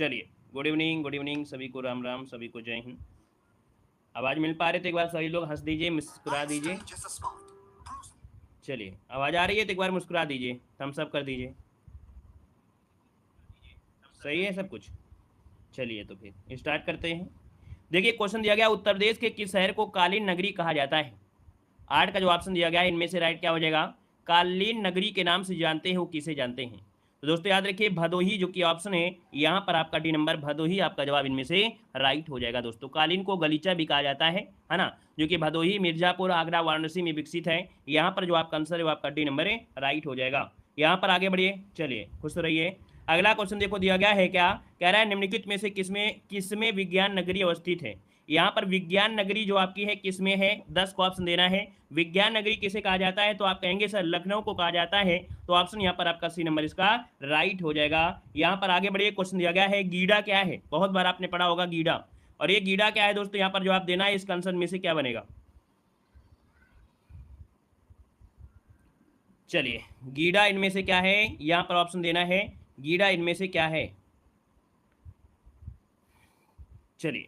चलिए, good evening सभी को, राम राम, सभी को जय हिंद। आवाज मिल पा रहे तो एक बार सभी लोग हंस दीजिए, मुस्कुरा दीजिए। चलिए, आवाज आ रही है तो एक बार मुस्कुरा दीजिए, थम्स अप कर दीजिए। सही है सब कुछ। चलिए तो फिर स्टार्ट करते हैं। देखिए, क्वेश्चन दिया गया, उत्तर प्रदेश के किस शहर को कालीन नगरी कहा जाता है। 8 का जो ऑप्शन दिया गया है इनमें से राइट क्या हो जाएगा। कालीन नगरी के नाम से जानते हैं वो किसे जानते हैं। तो दोस्तों याद रखिए, भदोही जो कि ऑप्शन है यहाँ पर आपका डी नंबर भदोही आपका जवाब इनमें से राइट हो जाएगा। दोस्तों कालीन को गलीचा भी कहा जाता है ना, जो कि भदोही, मिर्जापुर, आगरा, वाराणसी में विकसित है। यहाँ पर जो आपका आंसर है वो आपका डी नंबर है राइट हो जाएगा। यहाँ पर आगे बढ़िए, चलिए खुश रहिए। अगला क्वेश्चन देखो दिया गया है, क्या कह रहा है, निम्नलिखित में से किसमें किसमें विज्ञान नगरी अवस्थित है। यहाँ पर विज्ञान नगरी जो आपकी है किसमें है, 10 को ऑप्शन देना है। विज्ञान नगरी किसे कहा जाता है, तो आप कहेंगे सर लखनऊ को कहा जाता है। तो ऑप्शन यहाँ पर आपका सी नंबर इसका राइट हो जाएगा। यहाँ पर आगे बढ़िए, क्वेश्चन दिया गया है, गीडा क्या है। बहुत बार आपने पढ़ा होगा गीडा, और ये गीडा क्या है दोस्तों, यहाँ पर जवाब देना है। इसका आंसर में से क्या बनेगा। चलिए, गीडा इनमें से क्या है, यहाँ पर ऑप्शन देना है। गीडा इनमें से क्या है। चलिए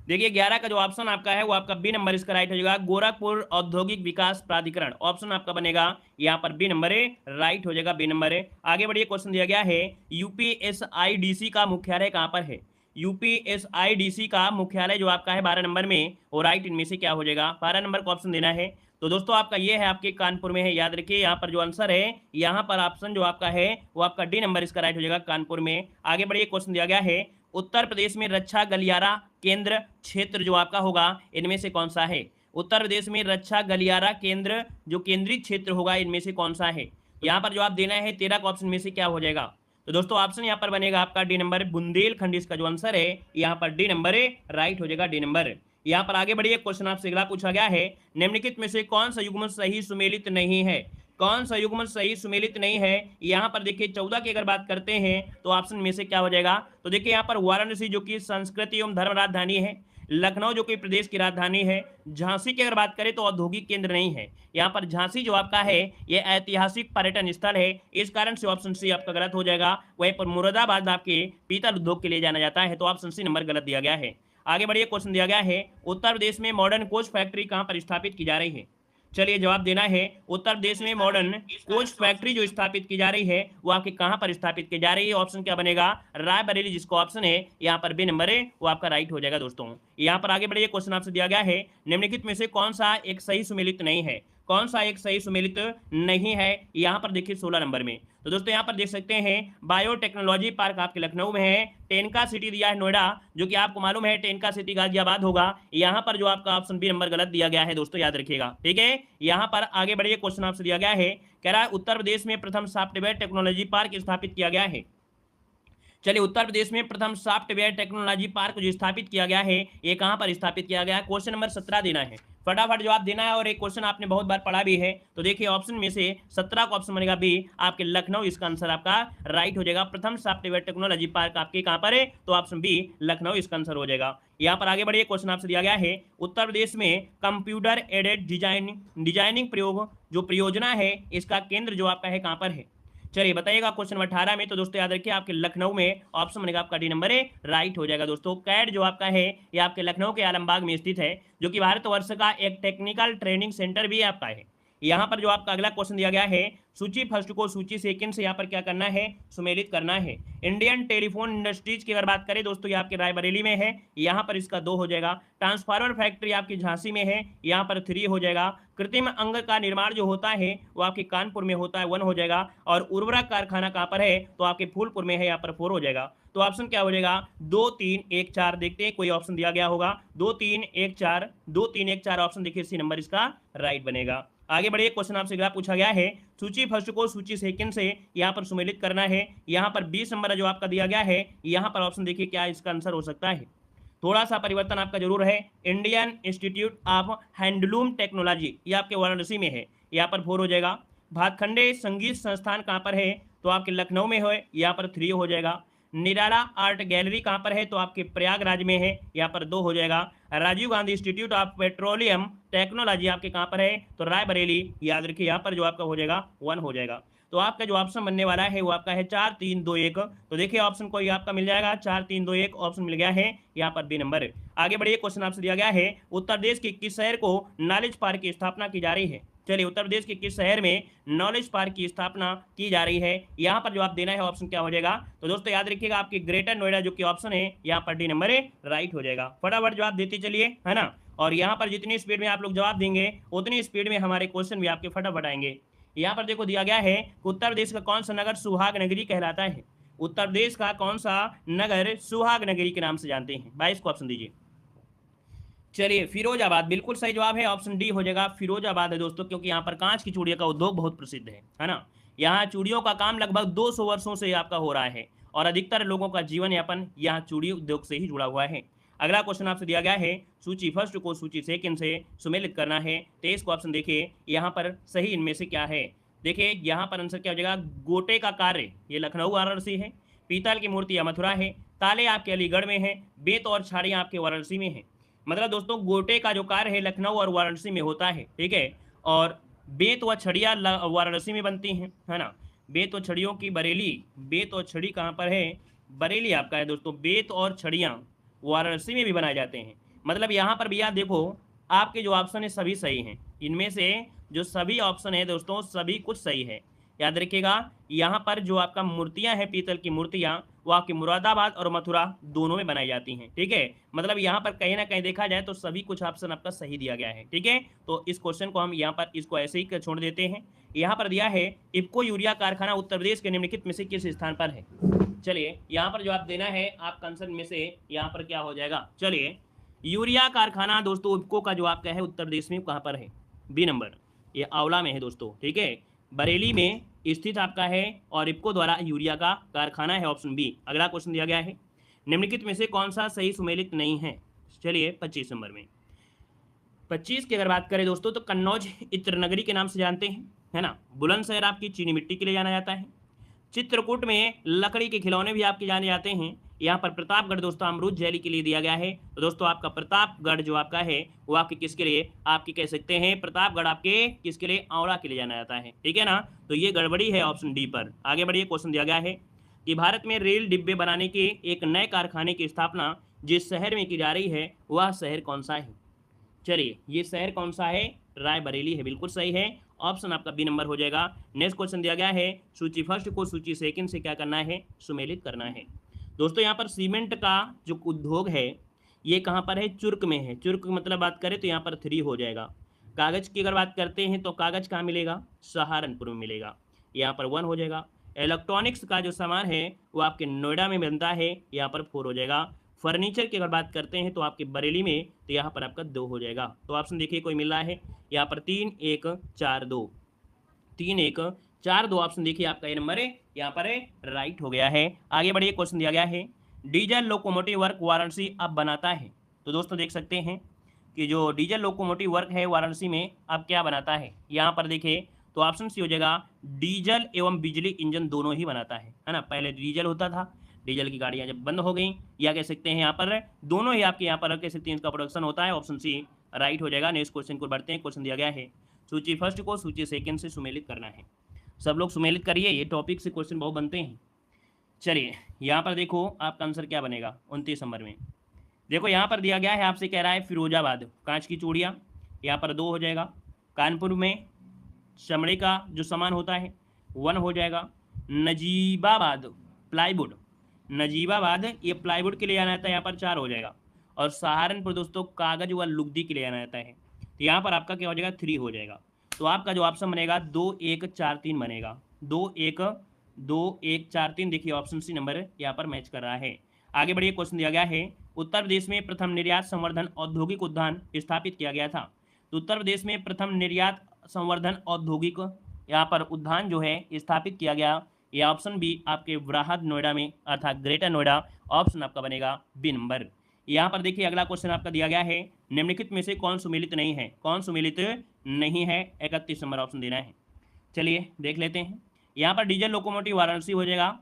देखिए, 11 का जो ऑप्शन आपका है वो आपका बी नंबर इसका राइट हो जाएगा। गोरखपुर औद्योगिक विकास प्राधिकरण ऑप्शन आपका बनेगा यहाँ पर बी नंबर है राइट हो जाएगा, बी नंबर है। आगे बढ़िए, क्वेश्चन दिया गया है, यूपीएसआईडीसी का मुख्यालय कहाँ पर है। यूपीएसआईडीसी का मुख्यालय जो आपका है 12 नंबर में, वो राइट इनमें से क्या हो जाएगा। 12 नंबर का ऑप्शन देना है। तो दोस्तों आपका ये है आपके कानपुर में है, याद रखिए। यहाँ पर जो आंसर है, यहाँ पर ऑप्शन जो आपका है वो आपका डी नंबर इसका राइट हो जाएगा, कानपुर में। आगे बढ़िए, क्वेश्चन दिया गया है, उत्तर प्रदेश में रक्षा गलियारा केंद्र क्षेत्र जो आपका होगा इनमें से कौन सा है। उत्तर प्रदेश में रक्षा गलियारा केंद्र जो केंद्रीय क्षेत्र होगा इनमें से कौन सा है। यहाँ पर जवाब देना है। 13 का ऑप्शन में से क्या हो जाएगा। तो दोस्तों ऑप्शन यहाँ पर बनेगा आपका डी नंबर बुंदेलखंड, इसका जो आंसर है यहाँ पर डी नंबर राइट हो जाएगा, डी नंबर। यहाँ पर आगे बढ़िए, क्वेश्चन आपसे अगला पूछा गया है, निम्नलिखित में से कौन सा युग्म सही सुमेलित नहीं है। कौन सा युग्म सही सुमेलित नहीं है। यहाँ पर देखिए 14 की अगर बात करते हैं तो ऑप्शन में से क्या हो जाएगा। तो देखिए यहाँ पर वाराणसी जो कि संस्कृति एवं धर्म राजधानी है, लखनऊ जो कि प्रदेश की राजधानी है, झांसी की अगर बात करें तो औद्योगिक केंद्र नहीं है। यहाँ पर झांसी जो आपका है ये ऐतिहासिक पर्यटन स्थल है, इस कारण से ऑप्शन सी आपका गलत हो जाएगा। वहीं पर मुरादाबाद आपके पीतल उद्योग के लिए जाना जाता है, तो ऑप्शन सी नंबर गलत दिया गया है। आगे बढ़िए, क्वेश्चन दिया गया है, उत्तर प्रदेश में मॉडर्न कोच फैक्ट्री कहाँ पर स्थापित की जा रही है। चलिए जवाब देना है, उत्तर प्रदेश में मॉडर्न कोच फैक्ट्री जो स्थापित की जा रही है वो आपके कहां पर स्थापित की जा रही है। ऑप्शन क्या बनेगा, रायबरेली, जिसको ऑप्शन है यहाँ पर बी नंबर है वो आपका राइट हो जाएगा। दोस्तों यहाँ पर आगे बढ़िए, क्वेश्चन आपसे दिया गया है, निम्नलिखित में से कौन सा एक सही सुमेलित नहीं है। कौन सा एक सही सुमेलित नहीं है, यहाँ पर देखिए 16 नंबर में। तो दोस्तों यहाँ पर देख सकते हैं, बायोटेक्नोलॉजी पार्क आपके लखनऊ में है, टेनका सिटी दिया है नोएडा, जो कि आपको मालूम है टेनका सिटी गाजियाबाद होगा। यहाँ पर जो आपका ऑप्शन बी नंबर गलत दिया गया है दोस्तों, याद रखिएगा, ठीक है। यहाँ पर आगे बढ़िए, क्वेश्चन आपसे दिया गया है, कह रहा है उत्तर प्रदेश में प्रथम सॉफ्टवेयर टेक्नोलॉजी पार्क स्थापित किया गया है। चलिए, उत्तर प्रदेश में प्रथम सॉफ्टवेयर टेक्नोलॉजी पार्क जो स्थापित किया गया है ये कहां पर स्थापित किया गया है। क्वेश्चन नंबर 17 देना है, फटाफट जवाब देना है। और एक क्वेश्चन आपने बहुत बार पढ़ा भी है, तो देखिए ऑप्शन में से 17 का ऑप्शन बनेगा बी आपके लखनऊ, इसका आंसर आपका राइट हो जाएगा। प्रथम सॉफ्टवेयर टेक्नोलॉजी पार्क आपके कहां पर है, तो ऑप्शन बी लखनऊ इसका आंसर हो जाएगा। यहाँ पर आगे बढ़िए, क्वेश्चन आपसे दिया गया है, उत्तर प्रदेश में कंप्यूटर एडेड डिजाइनिंग प्रयोग जो परियोजना है इसका केंद्र जो आपका है कहां पर है। चलिए बताइएगा क्वेश्चन नंबर 18 में। तो दोस्तों याद रखिए, आपके लखनऊ में ऑप्शन बनेगा आपका डी नंबर राइट हो जाएगा। दोस्तों कैड जो आपका है ये आपके लखनऊ के आलमबाग में स्थित है, जो कि भारतवर्ष का एक टेक्निकल ट्रेनिंग सेंटर भी आपका है। यहाँ पर जो आपका अगला क्वेश्चन दिया गया है, सूची फर्स्ट को सूची सेकंड से यहाँ पर क्या करना है, सुमेलित करना है। इंडियन टेलीफोन इंडस्ट्रीज की अगर बात करें दोस्तों, ये आपके रायबरेली में है, यहाँ पर इसका 2 हो जाएगा। ट्रांसफार्मर फैक्ट्री आपकी झांसी में है, यहाँ पर 3 हो जाएगा। कृत्रिम अंग का निर्माण जो होता है वो आपके कानपुर में होता है, 1 हो जाएगा। और उर्वरक कारखाना कहाँ पर है, तो आपके फूलपुर में है, यहाँ पर 4 हो जाएगा। तो ऑप्शन क्या हो जाएगा, 2 3 1 4। देखते हैं कोई ऑप्शन दिया गया होगा, 2 3 1 4, 2 3 1 4 ऑप्शन देखिए सी नंबर इसका राइट बनेगा। आगे बढ़िए, क्वेश्चन आपसे अगला पूछा गया है, सूची फर्स्ट को सूची सेकंड से यहाँ पर सुमेलित करना है। यहाँ पर 20 नंबर जो आपका दिया गया है, यहाँ पर ऑप्शन देखिए क्या इसका आंसर हो सकता है। थोड़ा सा परिवर्तन आपका जरूर है। Indian institute of handloom technology ये आपके वाराणसी में है, यहाँ पर 4 हो जाएगा। भातखंडे संगीत संस्थान कहाँ पर है, तो आपके लखनऊ में है, यहाँ पर 3 हो जाएगा। निराला आर्ट गैलरी कहाँ पर है, तो आपके प्रयागराज में है, यहाँ पर 2 हो जाएगा। Rajiv Gandhi institute of petroleum technology आपके कहाँ पर है, तो रायबरेली, याद रखिए यहाँ पर जो आपका हो जाएगा 1 हो जाएगा। तो आपका जो ऑप्शन बनने वाला है वो आपका है 4 3 2 1। तो देखिए ऑप्शन कोई आपका मिल जाएगा 4 3 2 1 ऑप्शन मिल गया है यहाँ पर बी नंबर। आगे बढ़िए, क्वेश्चन आपसे दिया गया है उत्तर प्रदेश के किस शहर को नॉलेज पार्क की स्थापना की जा रही है। चलिए, उत्तर प्रदेश के किस शहर में नॉलेज पार्क की स्थापना की जा रही है, यहाँ पर जो आप देना है ऑप्शन क्या हो जाएगा। तो दोस्तों याद रखिएगा आपकी ग्रेटर नोएडा जो कि ऑप्शन है यहाँ पर डी नंबर राइट हो जाएगा। फटाफट जवाब देते चलिए, है ना। और यहाँ पर जितनी स्पीड में आप लोग जवाब देंगे उतनी स्पीड में हमारे क्वेश्चन भी आपके फटाफट आएंगे। यहाँ पर देखो दिया गया है उत्तर प्रदेश का कौन सा नगर सुहाग नगरी कहलाता है। उत्तर प्रदेश का कौन सा नगर सुहाग नगरी के नाम से जानते हैं, 22 को ऑप्शन दीजिए। चलिए, फिरोजाबाद बिल्कुल सही जवाब है, ऑप्शन डी हो जाएगा, फिरोजाबाद है दोस्तों, क्योंकि यहाँ पर कांच की चूड़ियों का उद्योग बहुत प्रसिद्ध है ना। यहाँ चूड़ियों का काम लगभग 200 वर्षों से आपका हो रहा है और अधिकतर लोगों का जीवन यापन यहाँ चूड़ी उद्योग से ही जुड़ा हुआ है। अगला क्वेश्चन आपसे दिया गया है सूची फर्स्ट को सूची सेकंड से सुमेलित करना है। 23 को ऑप्शन देखिए, यहाँ पर सही इनमें से क्या है। देखिए यहाँ पर आंसर क्या हो जाएगा, गोटे का कार्य ये लखनऊ वाराणसी है, पीतल की मूर्ति मथुरा है, ताले आपके अलीगढ़ में है, बेत और छाड़ियाँ आपके वाराणसी में है। मतलब दोस्तों गोटे का जो कार्य है लखनऊ और वाराणसी में होता है, ठीक है। और बेत व छड़ियाँ वाराणसी में बनती हैं, है ना। बेत और छड़ियों की बरेली, बेत और छड़ी कहाँ पर है, बरेली आपका है दोस्तों। बेत और छड़ियाँ वाराणसी में भी बनाए जाते हैं। मतलब यहाँ पर भैया देखो आपके जो ऑप्शन है सभी सही हैं, इनमें से जो सभी ऑप्शन है दोस्तों सभी कुछ सही है। याद रखिएगा यहाँ पर जो आपका मूर्तियाँ हैं पीतल की मूर्तियाँ वो आपके मुरादाबाद और मथुरा दोनों में बनाई जाती हैं, ठीक है। मतलब यहाँ पर कहीं ना कहीं देखा जाए तो सभी कुछ ऑप्शन आपका सही दिया गया है, ठीक है। तो इस क्वेश्चन को हम यहाँ पर इसको ऐसे ही छोड़ देते हैं। यहाँ पर दिया है इफ्को यूरिया कारखाना उत्तर प्रदेश के निम्नलिखित में से किस स्थान पर है। चलिए यहाँ पर जवाब देना है आपका आंसर में से यहाँ पर क्या हो जाएगा। चलिए, यूरिया कारखाना दोस्तों इफ्को का जो आपका है उत्तर प्रदेश में कहाँ पर है, बी नंबर, ये आंवला में है दोस्तों, ठीक है। बरेली में स्थित आपका है और इफ्को द्वारा यूरिया का कारखाना है, ऑप्शन बी। अगला क्वेश्चन दिया गया है निम्नलिखित में से कौन सा सही सुमेलित नहीं है। चलिए 25 नंबर में, 25 की अगर बात करें दोस्तों तो कन्नौज इत्र नगरी के नाम से जानते हैं, है ना। बुलंदशहर आपकी चीनी मिट्टी के लिए जाना जाता है। चित्रकूट में लकड़ी के खिलौने भी आपके जाने जाते हैं। यहाँ पर प्रतापगढ़ दोस्तों अमरूद जैली के लिए दिया गया है। तो दोस्तों आपका प्रतापगढ़ जो आपका है वो आपके किसके लिए, आपकी कह सकते हैं प्रतापगढ़ आपके किसके लिए, आंवला के लिए जाना जाता है, ठीक है ना। तो ये गड़बड़ी है ऑप्शन डी पर। आगे बढ़िए, क्वेश्चन दिया गया है कि भारत में रेल डिब्बे बनाने के एक नए कारखाने की स्थापना जिस शहर में की जा रही है वह शहर कौन सा है। चलिए, ये शहर कौन सा है, रायबरेली है, बिल्कुल सही है, ऑप्शन आपका बी नंबर हो जाएगा। नेक्स्ट क्वेश्चन दिया गया है सूची फर्स्ट को सूची सेकंड से क्या करना है, सुमेलित करना है। दोस्तों यहाँ पर सीमेंट का जो उद्योग है ये कहाँ पर है, चुर्क में है। चुर्क मतलब बात करें तो यहाँ पर 3 हो जाएगा। कागज़ की अगर बात करते हैं तो कागज़ कहाँ मिलेगा, सहारनपुर में मिलेगा, यहाँ पर 1 हो जाएगा। इलेक्ट्रॉनिक्स का जो सामान है वो आपके नोएडा में बनता है, यहाँ पर 4 हो जाएगा। फर्नीचर की अगर बात करते हैं तो आपके बरेली में, तो यहाँ पर आपका 2 हो जाएगा। तो ऑप्शन देखिए कोई मिल रहा है यहाँ पर 3 1 4 2, 3 1 4 2 ऑप्शन देखिए आपका ये नंबर है यहाँ पर है राइट हो गया है। आगे बढ़िए, क्वेश्चन दिया गया है डीजल लोकोमोटिव वर्क वाराणसी अब बनाता है। तो दोस्तों देख सकते हैं कि जो डीजल लोकोमोटिव वर्क है वाराणसी में अब क्या बनाता है। यहाँ पर देखिए तो ऑप्शन सी हो जाएगा डीजल एवं बिजली इंजन दोनों ही बनाता है ना। पहले डीजल होता था, डीजल की गाड़ियाँ जब बंद हो गई, या कह सकते हैं यहाँ पर दोनों ही आपके यहाँ पर कह सकते हैं इसका प्रोडक्शन होता है, ऑप्शन सी राइट हो जाएगा। नेक्स्ट क्वेश्चन को बढ़ते हैं। क्वेश्चन दिया गया है सूची फर्स्ट को सूची सेकंड से सुमेलित करना है। सब लोग सुमेलित करिए, ये टॉपिक से क्वेश्चन बहुत बनते हैं। चलिए यहाँ पर देखो आपका आंसर क्या बनेगा 29 नंबर में। देखो यहाँ पर दिया गया है आपसे कह रहा है फिरोजाबाद कांच की चूड़ियाँ, यहाँ पर 2 हो जाएगा। कानपुर में चमड़े का जो सामान होता है 1 हो जाएगा। नजीबाबाद प्लाईवुड, नजीबाबाद ये प्लाईवुड के लिए जाना जाता है, यहाँ पर 4 हो जाएगा। और सहारनपुर दोस्तों कागज व लुगदी के लिए जाना जाता है, तो यहाँ पर आपका क्या हो जाएगा 3 हो जाएगा। तो आपका जो ऑप्शन बनेगा 2 1 4 3 बनेगा, 2 1 4 3 देखिए ऑप्शन सी नंबर यहाँ पर मैच कर रहा है। आगे बढ़िए, क्वेश्चन दिया गया है उत्तर प्रदेश में प्रथम निर्यात संवर्धन औद्योगिक उद्यान स्थापित किया गया था। तो उत्तर प्रदेश में प्रथम निर्यात संवर्धन औद्योगिक यहाँ पर उद्यान जो है स्थापित किया गया, यह ऑप्शन बी आपके वृहद नोएडा में अर्थात ग्रेटर नोएडा, ऑप्शन आपका बनेगा बी नंबर। यहाँ पर देखिए अगला क्वेश्चन आपका दिया गया है निम्नलिखित में से कौन सुमेलित नहीं है, कौन सुमेलित नहीं है, 31 नंबर ऑप्शन देना है। चलिए देख लेते हैं। यहाँ पर डीजल लोकोमोटिव वाराणसी हो जाएगा,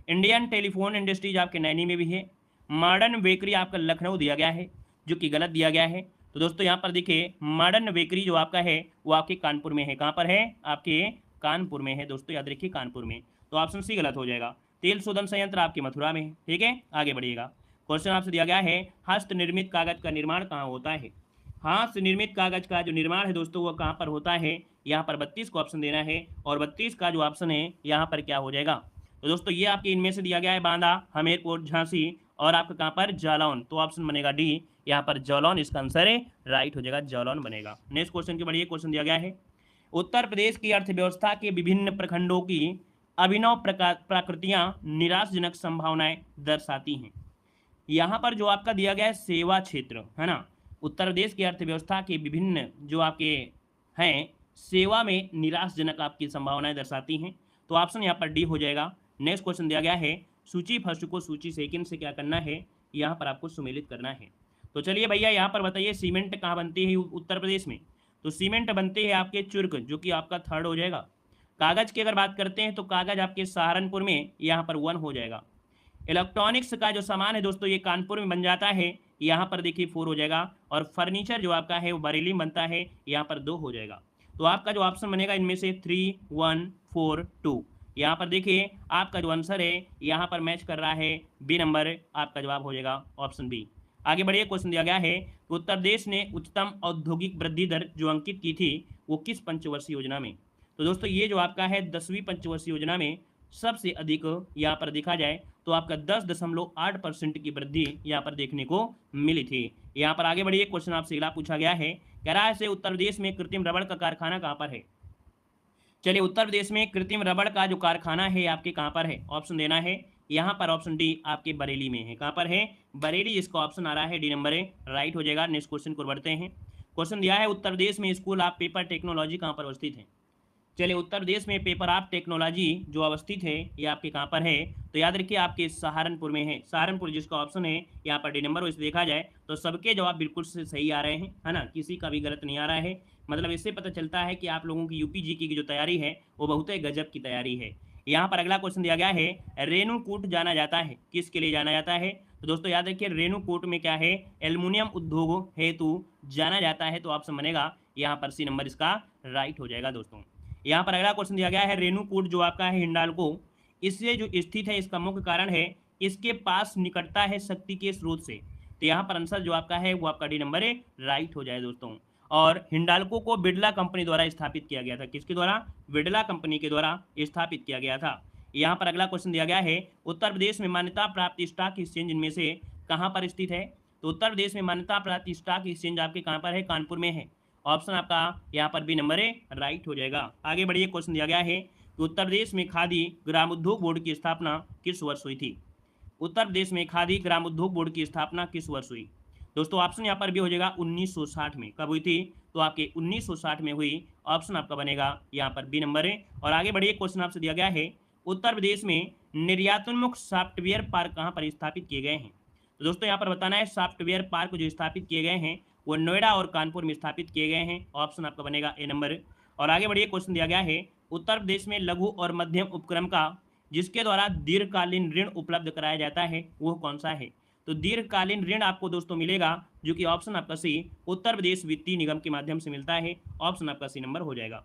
इंडियन टेलीफोन इंडस्ट्रीज आपके नैनी में भी है। मॉडर्न बेकरी आपका लखनऊ दिया गया है, जो कि गलत दिया गया है। तो दोस्तों यहाँ पर देखिए मॉडर्न बेकरी जो आपका है वो आपके कानपुर में है। कहाँ पर है? आपके कानपुर में है दोस्तों, याद रखिए कानपुर में। तो ऑप्शन सी गलत हो जाएगा। तेल शोधन संयंत्र आपके मथुरा में है। ठीक है, आगे बढ़िएगा। क्वेश्चन आपसे दिया गया है हस्त निर्मित कागज का निर्माण कहाँ होता है? हाथ से निर्मित कागज का जो निर्माण है दोस्तों वो कहाँ पर होता है? यहाँ पर 32 को ऑप्शन देना है, और 32 का जो ऑप्शन है यहाँ पर क्या हो जाएगा? तो दोस्तों ये आपके इनमें से दिया गया है बांदा, हमीरपुर, झांसी और आपका कहाँ पर? जालौन। तो ऑप्शन बनेगा डी, यहाँ पर जालौन इसका आंसर है, राइट हो जाएगा, जालौन बनेगा। नेक्स्ट क्वेश्चन के बढ़िए, क्वेश्चन दिया गया है उत्तर प्रदेश की अर्थव्यवस्था के विभिन्न प्रखंडों की अभिनव प्रकृतियां निराशजनक संभावनाएं दर्शाती हैं। यहाँ पर जो आपका दिया गया है सेवा क्षेत्र है ना, उत्तर प्रदेश की अर्थव्यवस्था के विभिन्न जो आपके हैं सेवा में निराशजनक आपकी संभावनाएं दर्शाती हैं। तो ऑप्शन यहाँ पर डी हो जाएगा। नेक्स्ट क्वेश्चन दिया गया है सूची फर्स्ट को सूची सेकंड से क्या करना है? यहाँ पर आपको सुमेलित करना है। तो चलिए भैया यहाँ पर बताइए सीमेंट कहाँ बनती है उत्तर प्रदेश में? तो सीमेंट बनते हैं आपके चुर्क, जो कि आपका थर्ड हो जाएगा। कागज की अगर बात करते हैं तो कागज आपके सहारनपुर में, यहाँ पर 1 हो जाएगा। इलेक्ट्रॉनिक्स का जो सामान है दोस्तों ये कानपुर में बन जाता है, यहाँ पर देखिए 4 हो जाएगा। और फर्नीचर जो आपका है वो बरेली में बनता है, यहाँ पर 2 हो जाएगा। तो आपका जो ऑप्शन बनेगा इनमें से 3, 1, 4, 2। यहाँ पर देखिए आपका जो आंसर है यहाँ पर मैच कर रहा है बी नंबर, आपका जवाब हो जाएगा ऑप्शन बी। आगे बढ़िए, क्वेश्चन दिया गया है कि उत्तर प्रदेश ने उच्चतम औद्योगिक वृद्धि दर जो अंकित की थी वो किस पंचवर्षीय योजना में? तो दोस्तों ये जो आपका है 10वीं पंचवर्षीय योजना में सबसे अधिक यहाँ पर देखा जाए तो आपका 10.8% की वृद्धि यहाँ पर देखने को मिली थी। यहाँ पर आगे बढ़िए, क्वेश्चन आपसे अगला पूछा गया है कह रहा है उत्तर प्रदेश में कृत्रिम रबड़ का कारखाना कहाँ पर है? चलिए उत्तर प्रदेश में कृत्रिम रबड़ का जो कारखाना है आपके कहाँ पर है? ऑप्शन देना है यहाँ पर, ऑप्शन डी आपके बरेली में है। कहाँ पर है? बरेली, जिसका ऑप्शन आ रहा है डी नंबर है, राइट हो जाएगा। नेक्स्ट क्वेश्चन को बढ़ते हैं। क्वेश्चन दिया है उत्तर प्रदेश में स्कूल ऑफ पेपर टेक्नोलॉजी कहाँ पर अवस्थित है? चलिए उत्तर प्रदेश में पेपर ऑफ टेक्नोलॉजी जो अवस्थित है ये आपके कहाँ पर है? तो याद रखिए आपके सहारनपुर में है। सहारनपुर, जिसका ऑप्शन है यहाँ पर डी नंबर। वैसे देखा जाए तो सबके जवाब बिल्कुल से सही आ रहे हैं, है ना, किसी का भी गलत नहीं आ रहा है। मतलब इससे पता चलता है कि आप लोगों की यूपी जीके की जो तैयारी है वो बहुत ही गजब की तैयारी है। यहाँ पर अगला क्वेश्चन दिया गया है रेणुकूट जाना जाता है, किसके लिए जाना जाता है? तो दोस्तों याद रखिए रेणुकूट में क्या है? एल्युमिनियम उद्योग हेतु जाना जाता है। तो ऑप्शन बनेगा यहाँ पर सी नंबर, इसका राइट हो जाएगा दोस्तों। यहाँ पर अगला क्वेश्चन दिया गया है रेणुकूट जो आपका है हिंडाल्को, इससे जो स्थित है इसका मुख्य कारण है इसके पास निकटता है शक्ति के स्रोत से। तो यहाँ पर आंसर जो आपका है वो आपका डी नंबर है, राइट हो जाए दोस्तों। और हिंडाल्को को बिरला कंपनी द्वारा स्थापित किया गया था। किसके द्वारा? बिरला कंपनी के द्वारा स्थापित किया गया था। यहाँ पर अगला क्वेश्चन दिया गया है उत्तर प्रदेश में मान्यता प्राप्त स्टॉक एक्सचेंज इनमें से कहाँ पर स्थित है? तो उत्तर प्रदेश में मान्यता प्राप्त स्टॉक एक्सचेंज आपके कहाँ पर है? कानपुर में है। ऑप्शन आपका यहाँ पर बी नंबर है, राइट हो जाएगा। आगे बढ़िए, क्वेश्चन दिया गया है कि उत्तर प्रदेश में खादी ग्राम उद्योग बोर्ड की स्थापना किस वर्ष हुई थी? उत्तर प्रदेश में खादी ग्राम उद्योग बोर्ड की स्थापना किस वर्ष हुई? दोस्तों ऑप्शन यहाँ पर भी हो जाएगा 1960 में। कब हुई थी? तो आपके 1960 में हुई। ऑप्शन आपका बनेगा यहाँ पर बी नंबर है। और आगे बढ़िए, क्वेश्चन आपसे दिया गया है उत्तर प्रदेश में निर्यातोन्मुख सॉफ्टवेयर पार्क कहाँ पर स्थापित किए गए हैं? तो दोस्तों यहाँ पर बताना है सॉफ्टवेयर पार्क जो स्थापित किए गए हैं वो नोएडा और कानपुर में स्थापित किए गए हैं। ऑप्शन आपका बनेगा ए नंबर। और आगे बढ़िए, क्वेश्चन दिया गया है उत्तर प्रदेश में लघु और मध्यम उपक्रम का जिसके द्वारा दीर्घकालीन ऋण उपलब्ध कराया जाता है वो कौन सा है? तो दीर्घकालीन ऋण आपको दोस्तों मिलेगा जो कि ऑप्शन आपका सी उत्तर प्रदेश वित्तीय निगम के माध्यम से मिलता है। ऑप्शन आपका सी नंबर हो जाएगा।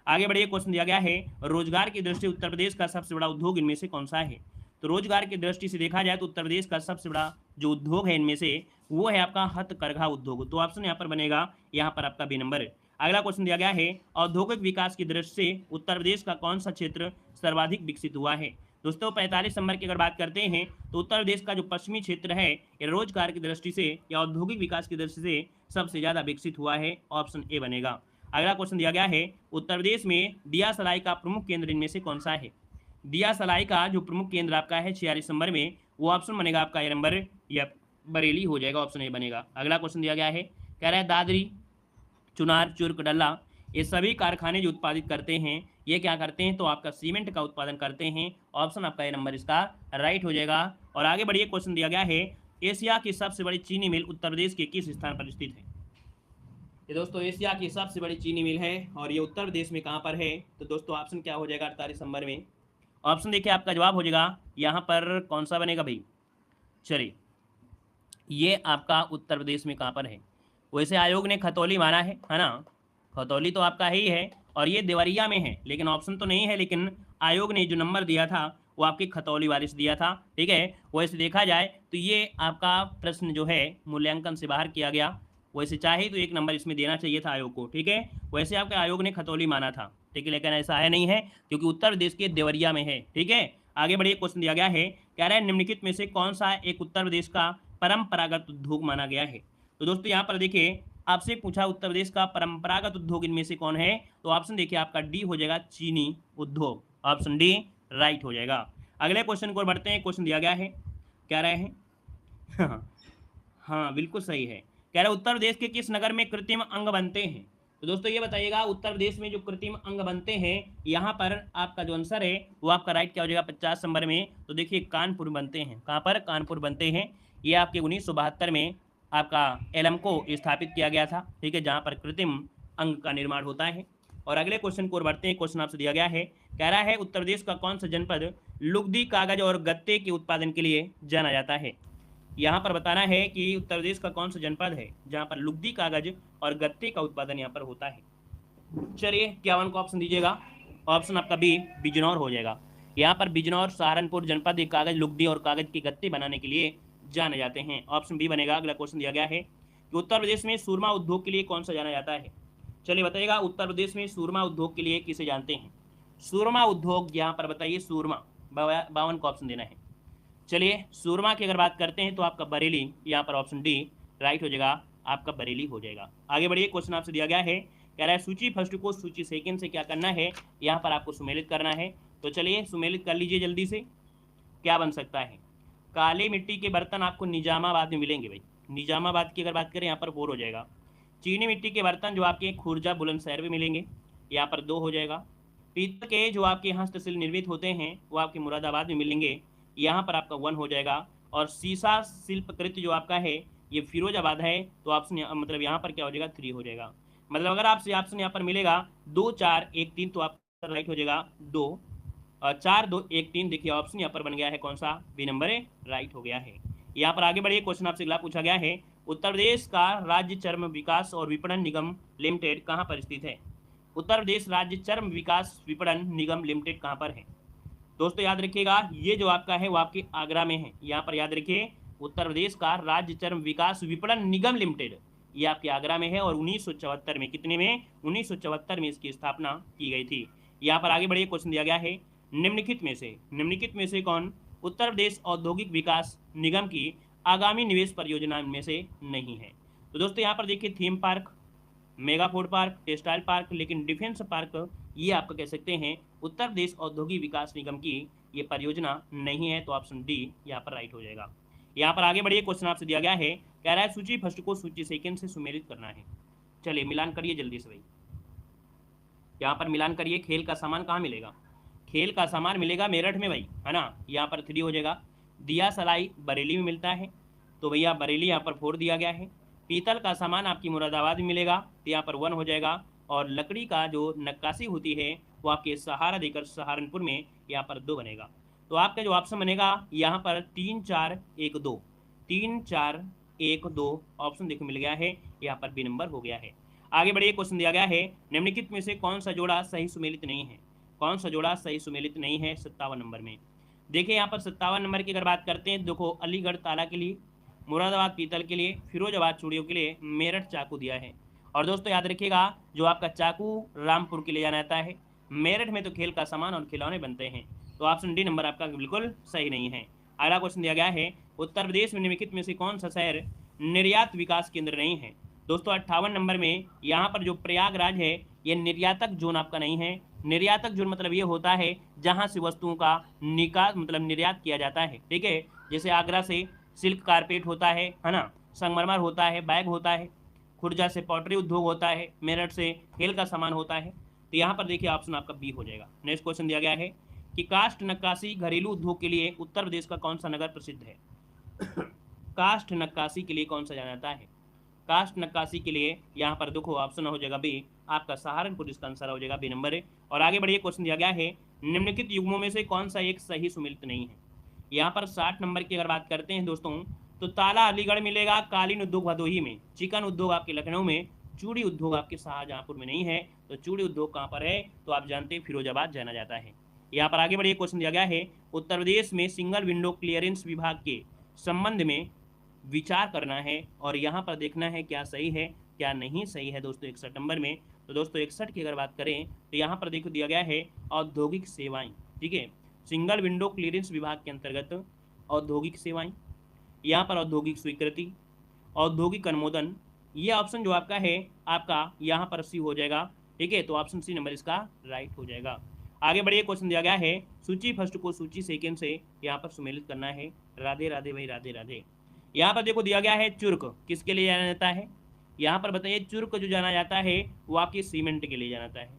आगे बढ़िए, क्वेश्चन दिया गया है रोजगार की दृष्टि उत्तर प्रदेश का सबसे बड़ा उद्योग इनमें से कौन सा है? तो रोजगार की दृष्टि से देखा जाए तो उत्तर प्रदेश का सबसे बड़ा जो उद्योग है इनमें से वो है आपका हथकरघा उद्योग। तो ऑप्शन यहाँ पर बनेगा यहाँ पर आपका बी नंबर। अगला क्वेश्चन दिया गया है औद्योगिक विकास की दृष्टि से उत्तर प्रदेश का कौन सा क्षेत्र सर्वाधिक विकसित हुआ है? दोस्तों 45 नंबर की अगर बात करते हैं तो उत्तर प्रदेश का जो पश्चिमी क्षेत्र है ये रोजगार की दृष्टि से या औद्योगिक विकास की दृष्टि से सबसे ज्यादा विकसित हुआ है। ऑप्शन ए बनेगा। अगला क्वेश्चन दिया गया है उत्तर प्रदेश में दिया सलाई का प्रमुख केंद्र इनमें से कौन सा है? दिया सलाई का जो प्रमुख केंद्र आपका है 46 नंबर में, वो ऑप्शन बनेगा आपका ए नंबर या बरेली हो जाएगा। ऑप्शन ए बनेगा। अगला क्वेश्चन दिया गया है कह रहा है दादरी, चुनार, चुर्क, डल्ला ये सभी कारखाने जो उत्पादित करते हैं ये क्या करते हैं? तो आपका सीमेंट का उत्पादन करते हैं। ऑप्शन आपका ए नंबर इसका राइट हो जाएगा। और आगे बढ़िए, क्वेश्चन दिया गया है एशिया की सबसे बड़ी चीनी मिल उत्तर प्रदेश के किस स्थान पर स्थित है? ये दोस्तों एशिया की सबसे बड़ी चीनी मिल है और ये उत्तर प्रदेश में कहाँ पर है? तो दोस्तों ऑप्शन क्या हो जाएगा 48 नंबर में? ऑप्शन देखिए आपका जवाब हो जाएगा यहाँ पर कौन सा बनेगा भाई, चलिए ये आपका उत्तर प्रदेश में कहाँ पर है। वैसे आयोग ने खतौली माना है ना, खतौली तो आपका ही है और ये देवरिया में है, लेकिन ऑप्शन तो नहीं है, लेकिन आयोग ने जो नंबर दिया था वो आपके खतौली वाले से दिया था, ठीक है। वैसे देखा जाए तो ये आपका प्रश्न जो है मूल्यांकन से बाहर किया गया, वैसे चाहे तो एक नंबर इसमें देना चाहिए था आयोग को, ठीक है। वैसे आपके आयोग ने खतौली माना था, ठीक है, लेकिन ऐसा है नहीं है क्योंकि उत्तर प्रदेश के देवरिया में है, ठीक है। आगे बढ़िए, क्वेश्चन दिया गया है, कह रहा है निम्नलिखित में से कौन सा एक उत्तर प्रदेश का परंपरागत उद्योग माना गया है। तो दोस्तों यहाँ पर देखिए आपसे पूछा उत्तर प्रदेश का परंपरागत उद्योग इनमें से कौन है, तो ऑप्शन देखिए आपका डी हो जाएगा चीनी उद्योग, ऑप्शन डी राइट हो जाएगा। अगले क्वेश्चन को बढ़ते हैं, क्वेश्चन दिया गया है, कह रहे हैं हाँ बिल्कुल सही है, कह रहे उत्तर प्रदेश के किस नगर में कृत्रिम अंग बनते हैं। तो दोस्तों ये बताइएगा उत्तर प्रदेश में जो कृत्रिम अंग बनते हैं, यहाँ पर आपका जो आंसर है वो आपका राइट क्या हो जाएगा 50 नंबर में। तो देखिए कानपुर बनते हैं, कहाँ पर, कानपुर बनते हैं। ये आपके 1972 में आपका एलएमको स्थापित किया गया था, ठीक है, जहाँ पर कृत्रिम अंग का निर्माण होता है। और अगले क्वेश्चन को बढ़ते हैं, क्वेश्चन आपसे दिया गया है, कह रहा है उत्तर प्रदेश का कौन सा जनपद लुगदी कागज और गत्ते के उत्पादन के लिए जाना जाता है। यहाँ पर बताना है कि उत्तर प्रदेश का कौन सा जनपद है जहाँ पर लुगदी कागज और गत्ते का उत्पादन यहाँ पर होता है। चलिए 51 को ऑप्शन दीजिएगा, ऑप्शन आपका बी बिजनौर हो जाएगा। यहाँ पर बिजनौर सहारनपुर जनपद कागज लुगदी और कागज के गत्ते बनाने के लिए जाने जाते हैं, ऑप्शन बी बनेगा। अगला क्वेश्चन दिया गया है कि उत्तर प्रदेश में सूरमा उद्योग के लिए कौन सा जाना जाता है। चलिए बताइएगा उत्तर प्रदेश में सूरमा उद्योग के लिए किसे जानते हैं। सूरमा उद्योग यहाँ पर बताइए, सूरमा 52 का ऑप्शन देना है। चलिए सूरमा की अगर बात करते हैं तो आपका बरेली, यहाँ पर ऑप्शन डी राइट हो जाएगा, आपका बरेली हो जाएगा। आगे बढ़िए, क्वेश्चन आपसे दिया गया है, कह रहा है सूची फर्स्ट को सूची सेकंड से क्या करना है, यहाँ पर आपको सुमेलित करना है। तो चलिए सुमेलित कर लीजिए जल्दी से, क्या बन सकता है। काली मिट्टी के बर्तन आपको निजामाबाद में मिलेंगे भाई, निजामाबाद की अगर बात करें यहाँ पर 4 हो जाएगा। चीनी मिट्टी के बर्तन जो आपके खुर्जा बुलंदशहर में मिलेंगे, यहाँ पर 2 हो जाएगा। पीतल के जो आपके हस्तशिल्प निर्मित होते हैं वो आपके मुरादाबाद में मिलेंगे, यहाँ पर आपका 1 हो जाएगा। और शीशा शिल्पकृत जो आपका है ये फिरोजाबाद है, तो ऑप्शन मतलब यहाँ पर क्या हो जाएगा 3 हो जाएगा। मतलब अगर आपसे ऑप्शन यहाँ पर मिलेगा 2 4 1 3 तो आपका राइट हो जाएगा 2 4 2 1 3। देखिए ऑप्शन यहाँ पर बन गया है कौन सा, बी नंबर है, राइट हो गया है। यहाँ पर आगे बढ़िए, क्वेश्चन आपसे अगला पूछा गया है, उत्तर प्रदेश का राज्य चर्म विकास और विपणन निगम लिमिटेड कहाँ पर स्थित है। उत्तर प्रदेश राज्य चर्म विकास विपणन निगम लिमिटेड कहाँ पर है। दोस्तों याद रखिएगा ये जो आपका है वो आपके आगरा में है, यहाँ पर याद रखिए उत्तर प्रदेश का राज्य चर्म विकास विपणन निगम लिमिटेड ये आपके आगरा में है। और 1974 में, कितने में, 1974 में इसकी स्थापना की गई थी। यहाँ पर आगे बढ़िए, क्वेश्चन दिया गया है, निम्नलिखित में से कौन उत्तर प्रदेश औद्योगिक विकास निगम की आगामी निवेश परियोजना में से नहीं है। तो दोस्तों यहाँ पर देखिए theme park, mega food park, textile park, लेकिन डिफेंस पार्क ये आपको कह सकते हैं उत्तर प्रदेश औद्योगिक विकास निगम की ये परियोजना नहीं है, तो ऑप्शन डी यहाँ पर राइट हो जाएगा। यहाँ पर आगे बढ़िए, क्वेश्चन आपसे दिया गया है, कह रहा है सूची फर्स्ट को सूची सेकंड से सुमेलित करना है। चलिए मिलान करिए जल्दी से भाई, यहाँ पर मिलान करिए। खेल का सामान कहाँ मिलेगा, खेल का सामान मिलेगा मेरठ में भाई, है ना, यहाँ पर 3 हो जाएगा। दिया सलाई बरेली में मिलता है, तो भैया बरेली यहाँ पर 4 दिया गया है। पीतल का सामान आपकी मुरादाबाद में मिलेगा, तो यहाँ पर 1 हो जाएगा। और लकड़ी का जो नक्काशी होती है वो आपके सहारा देकर सहारनपुर में, यहाँ पर 2 बनेगा। तो आपका जो ऑप्शन बनेगा यहाँ पर 3 4 1 2, 3 4 1 2 ऑप्शन देखो मिल गया है, यहाँ पर बी नंबर हो गया है। आगे बढ़िए, क्वेश्चन दिया गया है, निम्नलिखित में से कौन सा जोड़ा सही सुमेलित नहीं है, कौन सा जोड़ा सही सुमेलित नहीं है 57 नंबर में। देखिए यहाँ पर 57 नंबर की अगर बात करते हैं, देखो अलीगढ़ ताला के लिए, मुरादाबाद पीतल के लिए, फिरोजाबाद चूड़ियों के लिए, मेरठ चाकू दिया है। और दोस्तों याद रखिएगा जो आपका चाकू रामपुर के लिए जाना जाता है, मेरठ में तो खेल का सामान और खिलौने बनते हैं, तो ऑप्शन डी नंबर आपका बिल्कुल सही नहीं है। अगला क्वेश्चन दिया गया है, उत्तर प्रदेश में निम्नलिखित में से कौन सा शहर निर्यात विकास केंद्र नहीं है। दोस्तों 58 नंबर में यहाँ पर जो प्रयागराज है ये निर्यातक जोन आपका नहीं है। निर्यातक जोन मतलब ये होता है जहाँ से वस्तुओं का निकास मतलब निर्यात किया जाता है, ठीक है। जैसे आगरा से सिल्क कारपेट होता है ना, संगमरमर होता है, बैग होता है, खुर्जा से पॉटरी उद्योग होता है, मेरठ से खेल का सामान होता है। तो यहाँ पर देखिए ऑप्शन आपका बी हो जाएगा। नेक्स्ट क्वेश्चन दिया गया है कि काष्ठ नक्काशी घरेलू उद्योग के लिए उत्तर प्रदेश का कौन सा नगर प्रसिद्ध है। काष्ठ नक्काशी के लिए कौन सा जाना जाता है, काष्ठ नक्काशी के लिए यहाँ पर देखो ऑप्शन हो जाएगा बी, आपका सहारनपुर इसका आंसर हो जाएगा बी नंबर है। और आगे बढ़िए, क्वेश्चन दिया गया है निम्नलिखित युग्मों में से कौन सा एक सही सुमेलित नहीं है। यहाँ पर 60 नंबर की अगर बात करते हैं दोस्तों, तो ताला अलीगढ़ मिलेगा, कालीन उद्योग भदोही में, चिकन उद्योग आपके लखनऊ में, चूड़ी उद्योग आपके शाहजहांपुर में नहीं है। तो चूड़ी उद्योग कहाँ पर है, तो आप जानते हैं फिरोजाबाद जाना जाता है। यहाँ पर आगे बढ़िए, क्वेश्चन दिया गया है, उत्तर प्रदेश में सिंगल विंडो क्लियरेंस विभाग के संबंध में विचार करना है और यहाँ पर देखना है क्या सही है क्या नहीं सही है दोस्तों 61 नंबर में। तो दोस्तों 61 की अगर बात करें तो यहाँ पर देखो दिया गया है औद्योगिक सेवाएं, ठीक है, सिंगल विंडो क्लियरेंस विभाग के अंतर्गत औद्योगिक सेवाएं, यहाँ पर औद्योगिक स्वीकृति, औद्योगिक अनुमोदन, ये ऑप्शन जो आपका है आपका यहाँ पर सी हो जाएगा, ठीक है। तो ऑप्शन सी नंबर इसका राइट हो जाएगा। आगे बढ़िए, क्वेश्चन दिया गया है, सूची फर्स्ट को सूची सेकंड से यहाँ पर सुमेलित करना है। राधे राधे भाई, राधे राधे। यहाँ पर देखो दिया गया है चुर्क किसके लिए जाना जाता है, यहाँ पर बताइए चुर्क जो जाना जाता है वो आपकी सीमेंट के लिए जाना जाता है।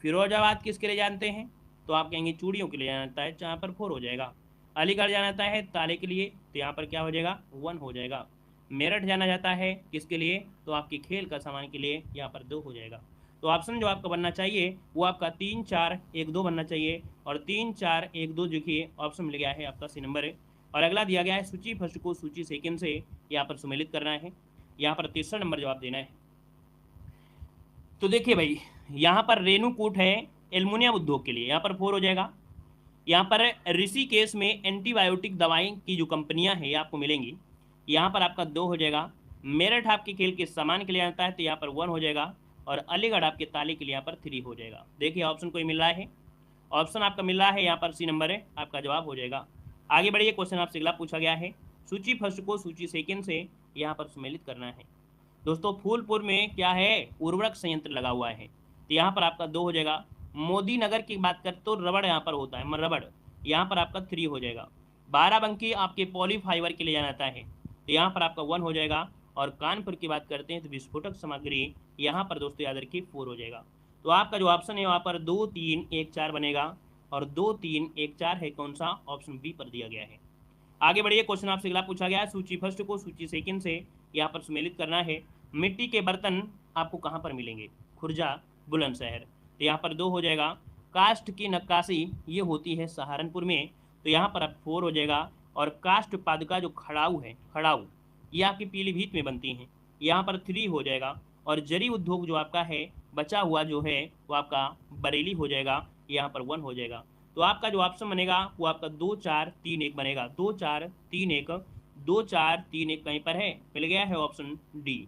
फिरोजाबाद किसके लिए जानते हैं, तो आप कहेंगे चूड़ियों के लिए जाना जाता है, जहाँ पर 4 हो जाएगा। अलीगढ़ जाना जाता है ताले के लिए, तो यहाँ पर क्या हो जाएगा 1 हो जाएगा। मेरठ जाना जाता है किसके लिए, तो आपके खेल का सामान के लिए, यहाँ पर 2 हो जाएगा। तो ऑप्शन जो आपका बनना चाहिए वो आपका 3 4 1 2 बनना चाहिए, और 3 4 1 2 देखिए ऑप्शन मिल गया है आपका सी नंबर है। और अगला दिया गया है सूची फर्स्ट को सूची सेकंड से यहाँ पर सुमेलित करना है, यहाँ पर तीसरा नंबर जवाब देना है। तो देखिए भाई, यहाँ पर रेणुकूट है एल्युमिनियम उद्योग के लिए, यहाँ पर 4 हो जाएगा। यहाँ पर ऋषिकेश में एंटीबायोटिक दवाई की जो कंपनियां हैं ये आपको मिलेंगी, यहाँ पर आपका 2 हो जाएगा। मेरठ आपके खेल के सामान के लिए आता है तो यहाँ पर 1 हो जाएगा, और अलीगढ़ आपके ताले के लिए यहाँ पर 3 हो जाएगा। देखिए ऑप्शन कोई मिल रहा है, ऑप्शन आपका मिल रहा है यहाँ पर सी नंबर है, आपका जवाब हो जाएगा। आगे बढ़िए, क्वेश्चन आपसे अगला पूछा गया है, सूची फर्स्ट को सूची सेकंड से यहाँ पर सुमेलित करना है। दोस्तों फूलपुर में क्या है, उर्वरक संयंत्र लगा हुआ है, तो यहाँ पर आपका 2 हो जाएगा। मोदी नगर की बात करें तो रबड़ यहाँ पर होता है, रबड़, यहाँ पर आपका 3 हो जाएगा। बाराबंकी आपके पॉली फाइबर के लिए जाना जाता है, तो यहाँ पर आपका 1 हो जाएगा। और कानपुर की बात करते हैं तो विस्फोटक सामग्री, यहाँ पर दोस्तों याद रखिए 4 हो जाएगा। तो आपका जो ऑप्शन है वहाँ पर 2 3 1 4 बनेगा, और 2 3 1 4 है कौन सा, ऑप्शन बी पर दिया गया है। आगे बढ़िए, क्वेश्चन आपसे अगला पूछा गया है, सूची फर्स्ट को सूची सेकंड से यहाँ पर सुमेलित करना है। मिट्टी के बर्तन आपको कहाँ पर मिलेंगे, खुर्जा बुलंदशहर, तो यहाँ पर 2 हो जाएगा। कास्ट की नक्काशी ये होती है सहारनपुर में, तो यहाँ पर अब 4 हो जाएगा। और कास्ट पादुका जो खड़ाऊ है, खड़ाऊ ये आपकी पीलीभीत में बनती हैं, यहाँ पर 3 हो जाएगा। और जरी उद्योग जो आपका है बचा हुआ जो है वो आपका बरेली हो जाएगा, यहाँ पर 1 हो जाएगा। तो आपका जो ऑप्शन बनेगा वो आपका 2 4 3 1 बनेगा, 2 4 3 1, 2 4 3 1 कहीं पर है, मिल गया है ऑप्शन डी।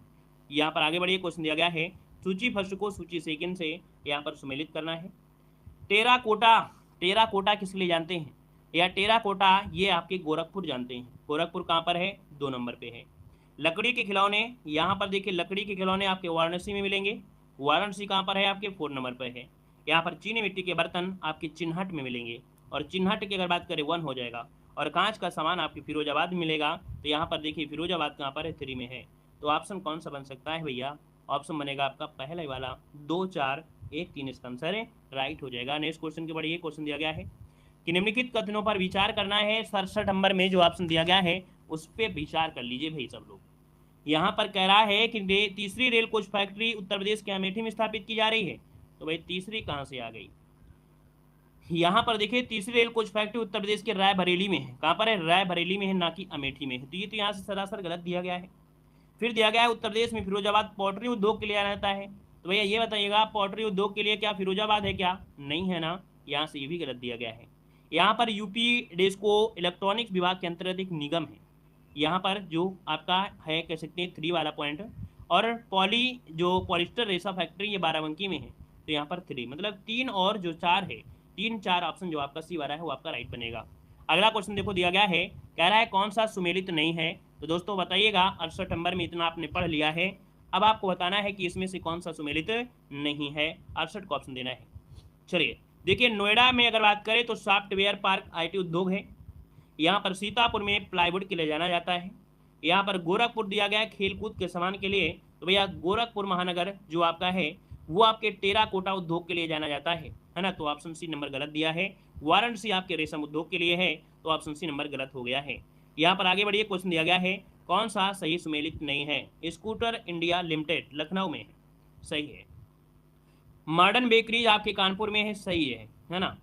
यहाँ पर आगे बढ़िए, क्वेश्चन दिया गया है, सूची फर्स्ट को सूची सेकंड से यहाँ पर सुमेलित करना है। टेराकोटा, टेराकोटा किस लिए जानते हैं, या टेराकोटा ये आपके गोरखपुर जानते हैं, गोरखपुर कहाँ पर है, 2 नंबर पे है। लकड़ी के खिलौने, यहाँ पर देखिए लकड़ी के खिलौने आपके वाराणसी में मिलेंगे, वाराणसी कहाँ पर है, आपके 4 नंबर पर है। यहाँ पर चीनी मिट्टी के बर्तन आपके चिन्हट में मिलेंगे, और चिन्हट की अगर बात करें 1 हो जाएगा। और कांच का सामान आपके फिरोजाबाद में मिलेगा, तो यहाँ पर देखिए फिरोजाबाद कहाँ पर है, 3 में है। तो ऑप्शन कौन सा बन सकता है भैया, ऑप्शन बनेगा आपका पहला वाला 2 4 1 3, इसका आंसर है राइट हो जाएगा। नेक्स्ट क्वेश्चन के बाद ये क्वेश्चन दिया गया है कि निम्नलिखित कथनों पर विचार करना है। 67 नंबर में जो ऑप्शन दिया गया है उस पर विचार कर लीजिए भाई सब लोग। यहाँ पर कह रहा है कि तीसरी rail coach factory Uttar Pradesh के अमेठी में स्थापित की जा रही है, तो भाई तीसरी कहाँ से आ गई, यहाँ पर देखिए तीसरी rail coach factory Uttar Pradesh के रायबरेली में है, कहाँ पर है, रायबरेली में है, ना कि अमेठी में है। तो ये तो यहाँ से सरासर गलत दिया गया है। फिर दिया गया है उत्तर प्रदेश में फिरोजाबाद पॉटरी उद्योग के लिए आना जाता है, तो भैया ये बताइएगा पॉटरी उद्योग के लिए क्या फिरोजाबाद है क्या, नहीं है ना, यहाँ से ये भी गलत दिया गया है। यहाँ पर यूपी डेस्को इलेक्ट्रॉनिक्स विभाग के अंतर्गत एक निगम है, यहाँ पर जो आपका है कह सकते हैं 3 वाला पॉइंट। और पॉली जो पॉलिस्टर रेशा फैक्ट्री ये बाराबंकी में है, तो यहाँ पर 3, मतलब 3 और जो 4 है, 3 4 ऑप्शन जो आपका सी वाला है वो आपका राइट बनेगा। अगला क्वेश्चन देखो दिया गया है, कह रहा है कौन सा सुमेलित नहीं है। तो दोस्तों बताइएगा 68 नंबर में इतना आपने पढ़ लिया है, अब आपको बताना है कि इसमें से कौन सा सुमेलित नहीं है, 68 को ऑप्शन देना है। चलिए देखिए, नोएडा में अगर बात करें तो सॉफ्टवेयर पार्क IT उद्योग है, यहाँ पर सीतापुर में प्लाईवुड के लिए जाना जाता है। यहाँ पर गोरखपुर दिया गया है खेलकूद के सामान के लिए, तो भैया गोरखपुर महानगर जो आपका है वो आपके टेराकोटा उद्योग के लिए जाना जाता है ना, तो ऑप्शन सी नंबर गलत दिया है। वाराणसी आपके रेशम उद्योग के लिए है, तो ऑप्शन सी नंबर गलत हो गया है। यहाँ पर आगे बढ़िए, क्वेश्चन दिया गया है कौन सा सही सुमेलित नहीं है। स्कूटर इंडिया लिमिटेड लखनऊ में है, सही है। मॉडर्न बेकरीज आपके कानपुर में है, सही है ना।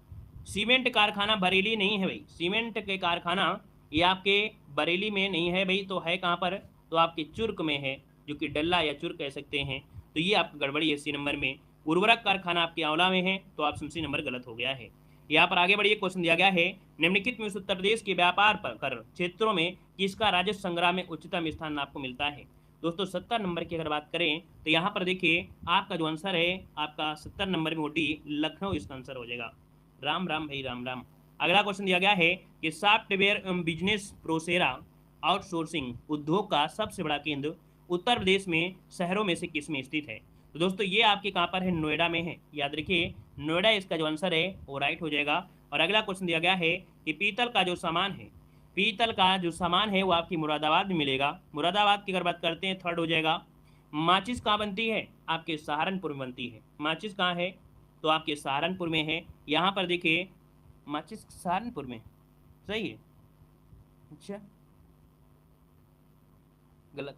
सीमेंट कारखाना बरेली नहीं है भाई, सीमेंट के कारखाना ये आपके बरेली में नहीं है भाई, तो है कहाँ पर, तो आपके चुर्क में है, जो कि डल्ला या चुर्क कह सकते हैं। तो ये आपका गड़बड़ी है सी नंबर में। उर्वरक कारखाना आपके आंवला में है, तो ऑप्शन सी नंबर गलत हो गया है। यहाँ पर आगे बढ़िए, क्वेश्चन दिया गया है निम्नलिखित में उत्तर प्रदेश के व्यापार पर कर क्षेत्रों में किसका राजस्व संग्रह में उच्चतम स्थान आपको मिलता है। दोस्तों 70 नंबर की अगर बात करें तो यहाँ पर देखिए आपका जो आंसर है आपका 70 नंबर में डी लखनऊ इसका आंसर हो जाएगा। राम राम भाई राम राम। अगला क्वेश्चन दिया गया है कि सॉफ्टवेयर एवं बिजनेस प्रोसेरा आउटसोर्सिंग उद्योग का सबसे बड़ा केंद्र उत्तर प्रदेश में शहरों में से किस में स्थित है। तो दोस्तों ये आपके कहाँ पर है, नोएडा में है। याद रखिए नोएडा इसका जो आंसर है वो राइट हो जाएगा। और अगला क्वेश्चन दिया गया है कि पीतल का जो सामान है, पीतल का जो सामान है वो आपकी मुरादाबाद में मिलेगा। मुरादाबाद की अगर बात करते हैं थर्ड हो जाएगा। माचिस कहाँ बनती है, आपके सहारनपुर में बनती है। माचिस कहाँ है, तो आपके सहारनपुर में है। यहाँ पर देखिए माचिस सहारनपुर में, सही है, अच्छा गलत,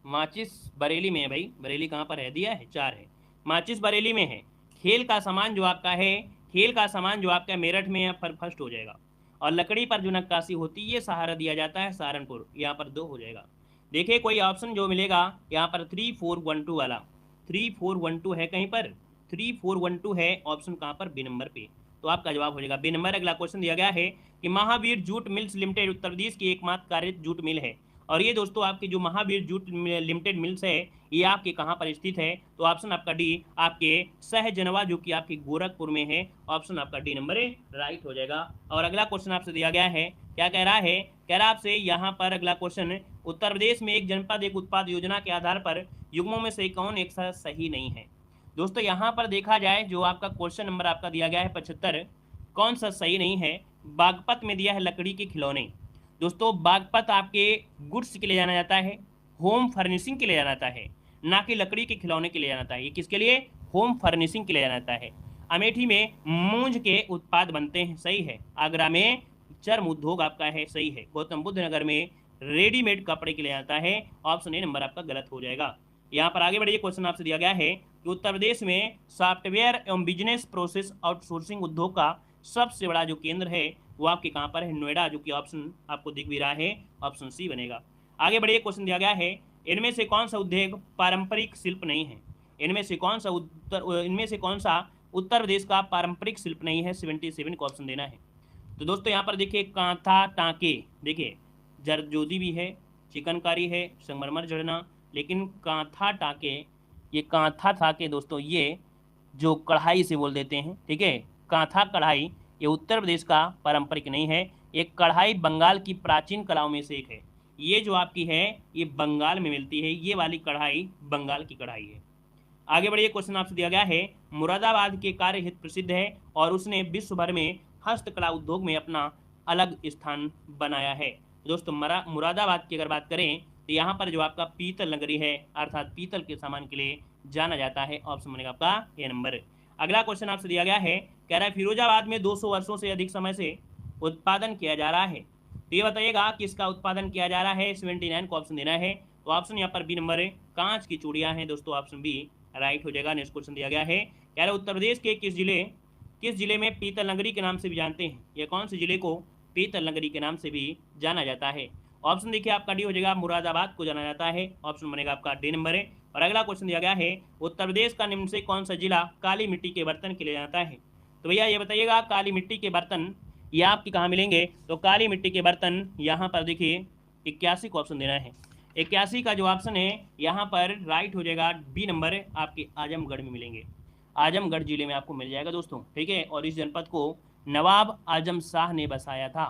माचिस बरेली में है भाई। बरेली कहाँ पर है, दिया है 4 है, माचिस बरेली में है। खेल का सामान जो आपका है, खेल का सामान जो आपका मेरठ में है पर फर्स्ट हो जाएगा। और लकड़ी पर जो नक्काशी होती है ये सहारा दिया जाता है सहारनपुर, यहाँ पर 2 हो जाएगा। देखिए कोई ऑप्शन जो मिलेगा यहाँ पर 3412 वाला, 3412 है कहीं पर, 3412 है ऑप्शन कहाँ पर, बी नंबर पे, तो आपका जवाब हो जाएगा बी नंबर। अगला क्वेश्चन दिया गया है कि Mahavir jute mills limited Uttar Pradesh की एकमात्र कार्यरत जूट मिल है। और ये दोस्तों आपकी जो महावीर जूट लिमिटेड मिल्स है ये आपके कहाँ पर स्थित है, तो ऑप्शन आपका डी आपके सहजनवा जो कि आपके गोरखपुर में है, ऑप्शन आपका डी नंबर राइट हो जाएगा। और अगला क्वेश्चन आपसे दिया गया है, क्या कह रहा है, कह रहा आपसे यहाँ पर अगला क्वेश्चन, उत्तर प्रदेश में एक जनपद एक उत्पाद योजना के आधार पर युग्मों में से कौन एक सा सही नहीं है। दोस्तों यहाँ पर देखा जाए जो आपका क्वेश्चन नंबर आपका दिया गया है 75, कौन सा सही नहीं है। बागपत में दिया है लकड़ी के खिलौने। दोस्तों बागपत आपके गुड्स के लिए जाना जाता है, होम फर्निशिंग के लिए जाना जाता है, ना कि लकड़ी के खिलौने के लिए जाना जाता है। ये किसके लिए, होम फर्निशिंग के लिए जाना जाता है। अमेठी में मूंज के उत्पाद बनते हैं, सही है। आगरा में चर्म उद्योग आपका है, सही है। गौतम बुद्ध नगर में रेडीमेड कपड़े के लिए आता है, ऑप्शन ए नंबर आपका गलत हो जाएगा। यहाँ पर आगे बढ़िए, क्वेश्चन आपसे दिया गया है कि उत्तर प्रदेश में सॉफ्टवेयर एवं बिजनेस प्रोसेस आउटसोर्सिंग उद्योग का सबसे बड़ा जो केंद्र है वो आपके कहाँ पर है, नोएडा, जो कि ऑप्शन आपको दिख भी रहा है, ऑप्शन सी बनेगा। आगे बढ़िए, क्वेश्चन दिया गया है इनमें से कौन सा उद्योग पारंपरिक शिल्प नहीं है। इनमें से कौन सा उत्तर प्रदेश का पारंपरिक शिल्प नहीं है, 77 को ऑप्शन देना है। तो दोस्तों यहाँ पर देखिए कांथा टाँके, देखिए जरदोजी भी है, चिकनकारी है, संगमरमर जड़ना, लेकिन कांथा टाँके, ये कांथा टाँके दोस्तों ये जो कढ़ाई से बोल देते हैं, ठीक है, कांथा कढ़ाई ये उत्तर प्रदेश का पारंपरिक नहीं है। ये कढ़ाई बंगाल की प्राचीन कलाओं में से एक है। ये जो आपकी है ये बंगाल में मिलती है, ये वाली कढ़ाई बंगाल की कढ़ाई है। आगे बढ़िए, क्वेश्चन आपसे दिया गया है मुरादाबाद के कार्य हित प्रसिद्ध है और उसने विश्व भर में हस्तकला उद्योग में अपना अलग स्थान बनाया है। दोस्तों मुरादाबाद की अगर बात करें तो यहाँ पर जो आपका पीतल नगरी है, अर्थात पीतल के सामान के लिए जाना जाता है, ऑप्शन बनेगा आपका ए नंबर। अगला क्वेश्चन आपसे दिया गया है, कह रहा है फिरोजाबाद में 200 वर्षों से अधिक समय से उत्पादन किया जा रहा है। तो ये बताइएगा किसका उत्पादन किया जा रहा है, 79 को ऑप्शन देना है। तो ऑप्शन यहाँ पर बी नंबर है, कांच की चूड़ियाँ हैं दोस्तों, ऑप्शन बी राइट हो जाएगा। नेक्स्ट क्वेश्चन दिया गया है, कह रहा है उत्तर प्रदेश के किस जिले में पीतल नगरी के नाम से भी जानते हैं, या कौन से जिले को पीतल नगरी के नाम से भी जाना जाता है। ऑप्शन देखिए आपका डी हो जाएगा, मुरादाबाद को जाना जाता है, ऑप्शन बनेगा आपका डी नंबर है। और अगला क्वेश्चन दिया गया है उत्तर प्रदेश का निम्न से कौन सा जिला काली मिट्टी के बर्तन के लिए जाता है। तो भैया ये बताइएगा काली मिट्टी के बर्तन ये आपके कहाँ मिलेंगे, तो काली मिट्टी के बर्तन यहाँ पर देखिए 81 को ऑप्शन देना है। 81 का जो ऑप्शन है यहाँ पर राइट हो जाएगा, बी नंबर आपके आजमगढ़ में मिलेंगे, आजमगढ़ जिले में आपको मिल जाएगा दोस्तों, ठीक है। और इस जनपद को नवाब आजम शाह ने बसाया था,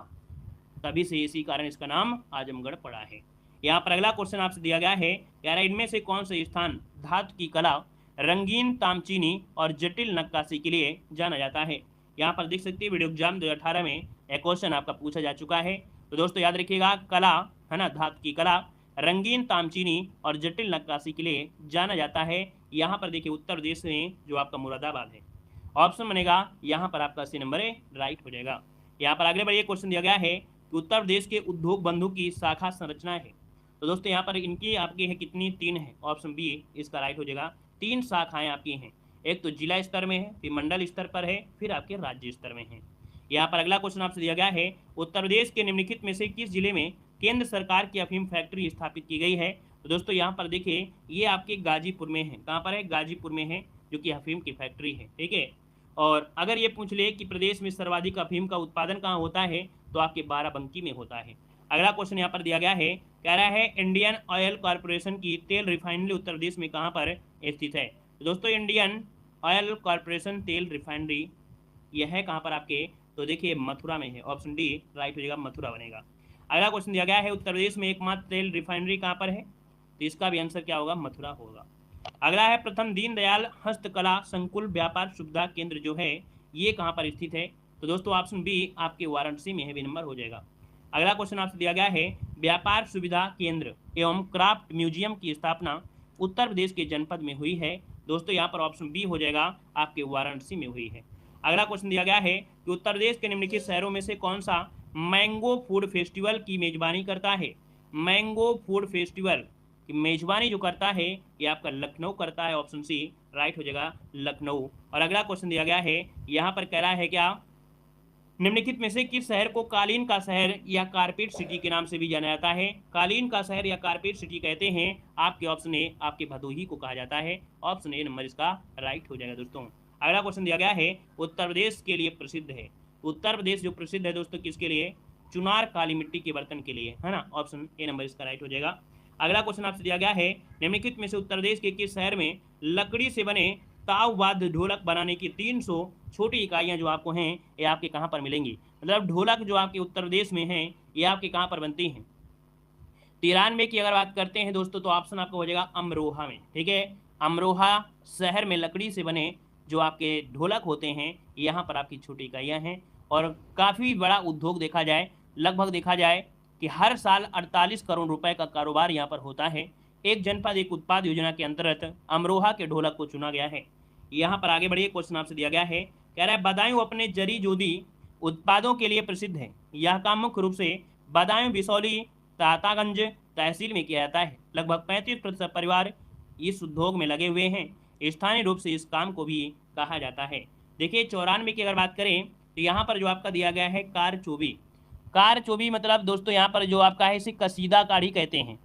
तभी से इसी कारण इसका नाम आजमगढ़ पड़ा है। यहाँ पर अगला क्वेश्चन आपसे दिया गया है, यार इनमें से कौन सा स्थान धातु की कला, रंगीन तामचीनी और जटिल नक्काशी के लिए जाना जाता है। यहाँ पर देख सकते हैं वीडियो एग्जाम 2018 में एक क्वेश्चन आपका पूछा जा चुका है। तो दोस्तों याद रखिएगा कला है ना, धातु की कला, रंगीन तामचीनी और जटिल नक्काशी के लिए जाना जाता है। यहाँ पर देखिए उत्तर प्रदेश में जो आपका मुरादाबाद है, ऑप्शन बनेगा यहाँ पर आपका सी नंबर राइट हो जाएगा। यहाँ पर अगले बढ़िए, क्वेश्चन दिया गया है कि उत्तर प्रदेश के उद्योग बंधु की शाखा संरचना है। तो दोस्तों यहाँ पर इनकी आपकी है कितनी, 3 है, ऑप्शन बी इसका राइट हो जाएगा। 3 शाखाएं आपकी हैं। एक तो जिला स्तर में है, फिर मंडल स्तर पर है, फिर आपके राज्य स्तर में है। यहाँ पर अगला क्वेश्चन आपसे दिया गया है, उत्तर प्रदेश के निम्नलिखित में से किस जिले में केंद्र सरकार की अफीम फैक्ट्री स्थापित की गई है? तो दोस्तों यहाँ पर देखिए, ये आपके गाजीपुर में है। कहाँ पर है? गाजीपुर में है, जो कि अफीम की फैक्ट्री है। ठीक है। और अगर ये पूछ ले कि प्रदेश में सर्वाधिक अफीम का उत्पादन कहाँ होता है, तो आपके बाराबंकी में होता है। अगला क्वेश्चन यहाँ पर दिया गया है, कह रहा है इंडियन ऑयल कॉर्पोरेशन की तेल रिफाइनरी उत्तर प्रदेश में कहाँ पर स्थित है? तो दोस्तों इंडियन ऑयल कॉर्पोरेशन तेल रिफाइनरी यह है कहाँ पर आपके? तो देखिए मथुरा में है। ऑप्शन डी राइट हो जाएगा, मथुरा बनेगा। अगला क्वेश्चन दिया गया है, उत्तर प्रदेश में एकमात्र तेल रिफाइनरी कहाँ पर है? तो इसका भी आंसर क्या होगा? मथुरा होगा। अगला है, प्रथम दीनदयाल हस्तकला संकुल व्यापार सुविधा केंद्र जो है ये कहाँ पर स्थित है? तो दोस्तों ऑप्शन बी आपके वाराणसी में है, बी नंबर हो जाएगा। अगला क्वेश्चन आपसे दिया गया है, व्यापार सुविधा केंद्र एवं क्राफ्ट म्यूजियम की स्थापना उत्तर प्रदेश के जनपद में हुई है? दोस्तों यहाँ पर ऑप्शन बी हो जाएगा, आपके वाराणसी में हुई है। अगला क्वेश्चन दिया गया है कि उत्तर प्रदेश के निम्नलिखित शहरों में से कौन सा मैंगो फूड फेस्टिवल की मेजबानी करता है? मैंगो फूड फेस्टिवल की मेजबानी जो करता है ये आपका लखनऊ करता है। ऑप्शन सी राइट हो जाएगा, लखनऊ। और अगला क्वेश्चन दिया गया है, यहाँ पर कह रहा है क्या, निम्नलिखित में से किस शहर को कालीन का शहर या कारपेट सिटी के नाम से भी जाना जाता है? कालीन का शहर या कारपेट सिटी कहते हैं आपके ऑप्शन ए, आपके भदोही को कहा जाता है। ऑप्शन ए नंबर इसका राइट हो जाएगा दोस्तों। अगला क्वेश्चन दिया गया है, उत्तर प्रदेश के लिए प्रसिद्ध है। उत्तर प्रदेश जो प्रसिद्ध है दोस्तों किसके लिए? चुनार काली मिट्टी के बर्तन के लिए, है ना। ऑप्शन ए नंबर इसका राइट हो जाएगा। अगला क्वेश्चन आपसे दिया गया है, निम्नलिखित में से उत्तर प्रदेश के किस शहर में लकड़ी से बने ताववाद्य ढोलक बनाने की 300 छोटी इकाइयां जो आपको हैं ये आपके कहाँ पर मिलेंगी? मतलब ढोलक जो आपके उत्तर प्रदेश में है ये आपके कहाँ पर बनती हैं? 93 की अगर बात करते हैं दोस्तों, तो ऑप्शन आपका हो जाएगा अमरोहा में। ठीक है, अमरोहा शहर में लकड़ी से बने जो आपके ढोलक होते हैं यहाँ पर आपकी छोटी इकाइयाँ हैं। और काफ़ी बड़ा उद्योग देखा जाए, लगभग देखा जाए कि हर साल 48 करोड़ रुपए का कारोबार यहाँ पर होता है। एक जनपद एक उत्पाद योजना के अंतर्गत अमरोहा के ढोलक को चुना गया है। यहाँ पर आगे बढ़िए, क्वेश्चन आपसे दिया गया है, कह रहा है बदायूं अपने जरी जोदी उत्पादों के लिए प्रसिद्ध है। यह काम मुख्य रूप से बदायूं बिसौली तातागंज तहसील में किया जाता है। लगभग 35% परिवार इस उद्योग में लगे हुए हैं। स्थानीय रूप से इस काम को भी कहा जाता है। देखिए 94 की अगर बात करें तो यहाँ पर जो आपका दिया गया है कारचोबी। कारचोबी मतलब दोस्तों यहाँ पर जो आपका है इसे कसीदाकारी कहते हैं।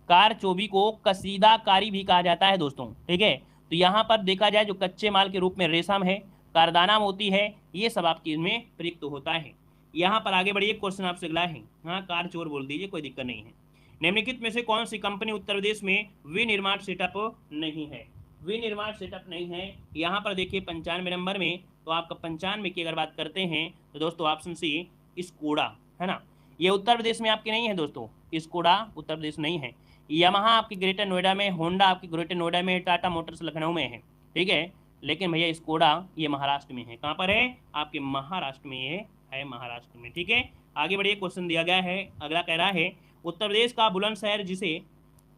कारचोबी को कसीदाकारी भी कहा जाता है दोस्तों। ठीक है, तो यहाँ पर देखा जाए जो कच्चे माल के रूप में रेशम है, कारदाना मोती है, ये सब आपकी इसमें प्रयुक्त होता है। यहाँ पर आगे बढ़िए, क्वेश्चन आपसे अगला है, हाँ कार चोर बोल दीजिए, कोई दिक्कत नहीं है। निम्नलिखित में से कौन सी कंपनी उत्तर प्रदेश में विनिर्माण सेटअप नहीं है? विनिर्माण सेटअप नहीं है। यहाँ पर देखिए 95 नंबर में, तो आपका 95 की अगर बात करते हैं तो दोस्तों ऑप्शन सी स्कोडा, है ना। ये उत्तर प्रदेश में आपके नहीं है दोस्तों, स्कोडा उत्तर प्रदेश नहीं है। यामाहा आपकी ग्रेटर नोएडा में, होंडा आपकी ग्रेटर नोएडा में, टाटा मोटर्स लखनऊ में है। ठीक है, लेकिन भैया स्कोडा ये महाराष्ट्र में है। कहाँ पर है? आपके महाराष्ट्र में ये है, महाराष्ट्र में। ठीक है, आगे बढ़िए, क्वेश्चन दिया गया है, अगला कह रहा है उत्तर प्रदेश का बुलंदशहर जिसे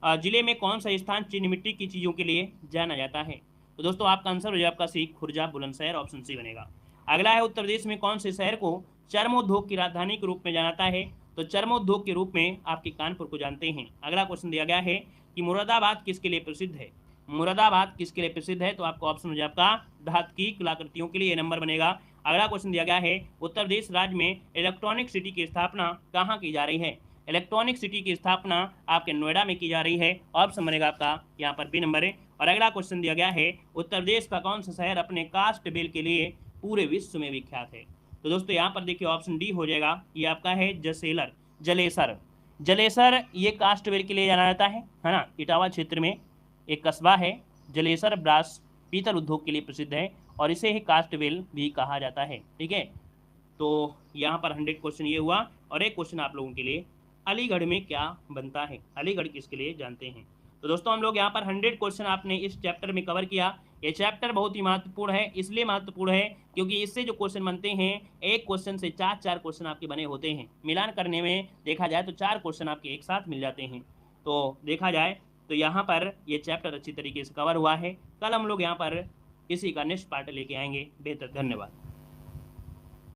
जिले में कौन सा स्थान चीनी मिट्टी की चीज़ों के लिए जाना जाता है? तो दोस्तों आपका आंसर हो जाएगा आपका सी खुर्जा बुलंदशहर। ऑप्शन सी बनेगा। अगला है, उत्तर प्रदेश में कौन से शहर को चर्मोद्योग की राजधानी के रूप में जाना जाता है? तो चर्मोद्योग के रूप में आपके कानपुर को जानते हैं। अगला क्वेश्चन दिया गया है कि मुरादाबाद किसके लिए प्रसिद्ध है? मुरादाबाद किसके लिए प्रसिद्ध है? तो आपको ऑप्शन हो जाए आपका धातु की कलाकृतियों के लिए, ये नंबर बनेगा। अगला क्वेश्चन दिया गया है, उत्तर प्रदेश राज्य में इलेक्ट्रॉनिक सिटी की स्थापना कहाँ की जा रही है? इलेक्ट्रॉनिक सिटी की स्थापना आपके नोएडा में की जा रही है। ऑप्शन बनेगा आपका यहाँ पर बी नंबर है। और अगला क्वेश्चन दिया गया है, उत्तर प्रदेश का कौन सा शहर अपने कास्ट बिल के लिए पूरे विश्व में विख्यात है? तो दोस्तों यहाँ पर देखिए ऑप्शन डी हो जाएगा, ये आपका है जसेलर, जलेसर। जलेसर ये कास्ट बिल के लिए जाना जाता है ना। इटावा क्षेत्र में एक कस्बा है जलेसर, ब्रास पीतल उद्योग के लिए प्रसिद्ध है और इसे ही कास्ट बिल भी कहा जाता है। ठीक है, तो यहाँ पर 100 क्वेश्चन ये हुआ। और एक क्वेश्चन आप लोगों के लिए, अलीगढ़ में क्या बनता है? अलीगढ़ किसके लिए जानते हैं? तो दोस्तों हम लोग यहाँ पर 100 क्वेश्चन आपने इस चैप्टर में कवर किया। ये चैप्टर बहुत ही महत्वपूर्ण है, इसलिए महत्वपूर्ण है क्योंकि इससे जो क्वेश्चन बनते हैं, एक क्वेश्चन से 4 क्वेश्चन आपके बने होते हैं। मिलान करने में देखा जाए तो 4 क्वेश्चन आपके एक साथ मिल जाते हैं। तो देखा जाए तो यहाँ पर ये चैप्टर अच्छी तरीके से कवर हुआ है। कल हम लोग यहाँ पर इसी का नेक्स्ट पार्ट लेके आएंगे। बेहतर, धन्यवाद।